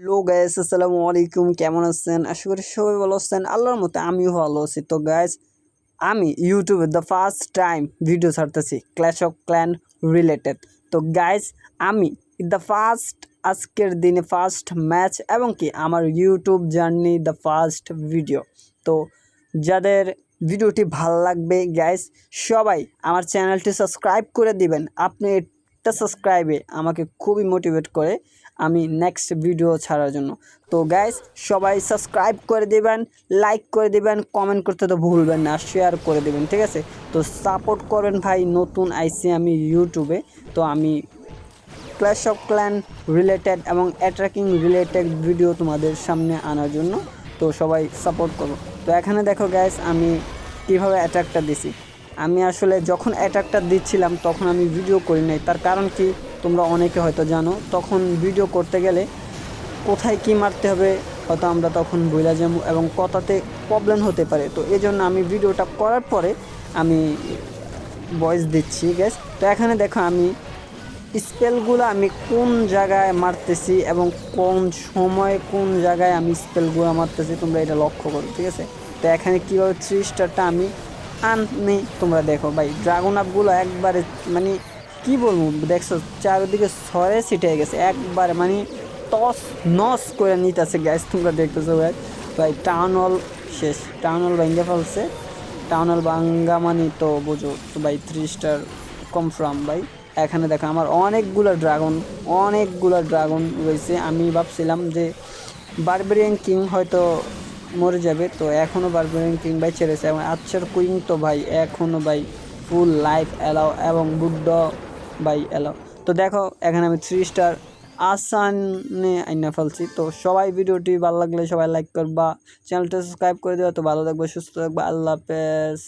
Hello guys, আসসালামু আলাইকুম। কেমন আছেন? আশা করি সবাই ভালো আছেন। আল্লাহর মতে আমিও ভালো আছি। তো গাইস, আমি ইউটিউবে দ্য ফার্স্ট টাইম ভিডিও ছাড়তেছি ক্ল্যাশ অফ ক্ল্যান রিলেটেড। তো গাইস, আমি দ্য ফার্স্ট আজকের দিনে ফার্স্ট ম্যাচ এবং কি আমার YouTube journey the first video. তো যাদের ভিডিওটি ভাল লাগবে গাইস, সবাই আমার চ্যানেলটি সাবস্ক্রাইব করে দিবেন। আপনি একটা সাবস্ক্রাইবে আমাকে খুবই মোটিভেট করে আমি নেক্সট ভিডিও ছাড়ার জন্য। তো গাইস, সবাই সাবস্ক্রাইব করে দিবেন, লাইক করে দিবেন, কমেন্ট করতে তো ভুলবেন না, শেয়ার করে দিবেন, ঠিক আছে? তো সাপোর্ট করবেন ভাই। নতুন আইসি আমি ইউটিউবে, তো আমি ক্ল্যাশ অফ ক্ল্যান রিলেটেড এবং অ্যাট্রাকিং রিলেটেড ভিডিও তোমাদের সামনে আনার জন্য। তো সবাই সাপোর্ট করো। তো এখানে দেখো গাইস, আমি কীভাবে অ্যাটাকটা দিছি। আমি আসলে যখন অ্যাটাকটা দিচ্ছিলাম তখন আমি ভিডিও করি নাই। তার কারণ কি তোমরা অনেকে হয়তো জানো, তখন ভিডিও করতে গেলে কোথায় কি মারতে হবে হয়তো আমরা তখন ভুলে যাব এবং কথাতে প্রবলেম হতে পারে। তো এই জন্য আমি ভিডিওটা করার পরে আমি ভয়েস দিচ্ছি গ্যাস। তো এখানে দেখো আমি স্পেলগুলো আমি কোন জায়গায় মারতেছি এবং কোন সময় কোন জায়গায় আমি স্পেলগুলো মারতেছি তোমরা এটা লক্ষ্য করো, ঠিক আছে? তো এখানে কীভাবে 3 স্টারটা আমি আনি তোমরা দেখো ভাই। ড্রাগন আপগুলো একবারে মানে কি বলবো, দেখছো চারিদিকে সরে ছিটে গেছে একবারে, মানে টস নস করে নিতেছে গ্যাস। তোমরা দেখতেছো ভাই। ভাই টাউন হল শেষ, টাউন হল ভেঙে ফেলছে। টাউন হল ভাঙ্গা মানে তো বোঝো তো ভাই। 3 স্টার কনফার্ম ভাই। এখানে দেখো আমার অনেকগুলো ড্রাগন রয়েছে। আমি ভাবছিলাম যে বারবেরিয়ান কিং হয়তো মরে যাবে, তো এখনও বারবেরিয়ান কিং ভাই ছেড়েছে এবং আচ্ছার কুইং তো ভাই এখনও ভাই ফুল লাইফ অ্যালাও এবং বুদ্ধ ভাই অ্যালাও। তো দেখো এখানে আমি 3 স্টার আসানে আইনা ফেলছি। তো সবাই ভিডিওটি ভালো লাগলে সবাই লাইক করবা, চ্যানেলটা সাবস্ক্রাইব করে দেওয়া। তো ভালো থাকবে, সুস্থ থাকবে, আল্লাহ হাফেজ।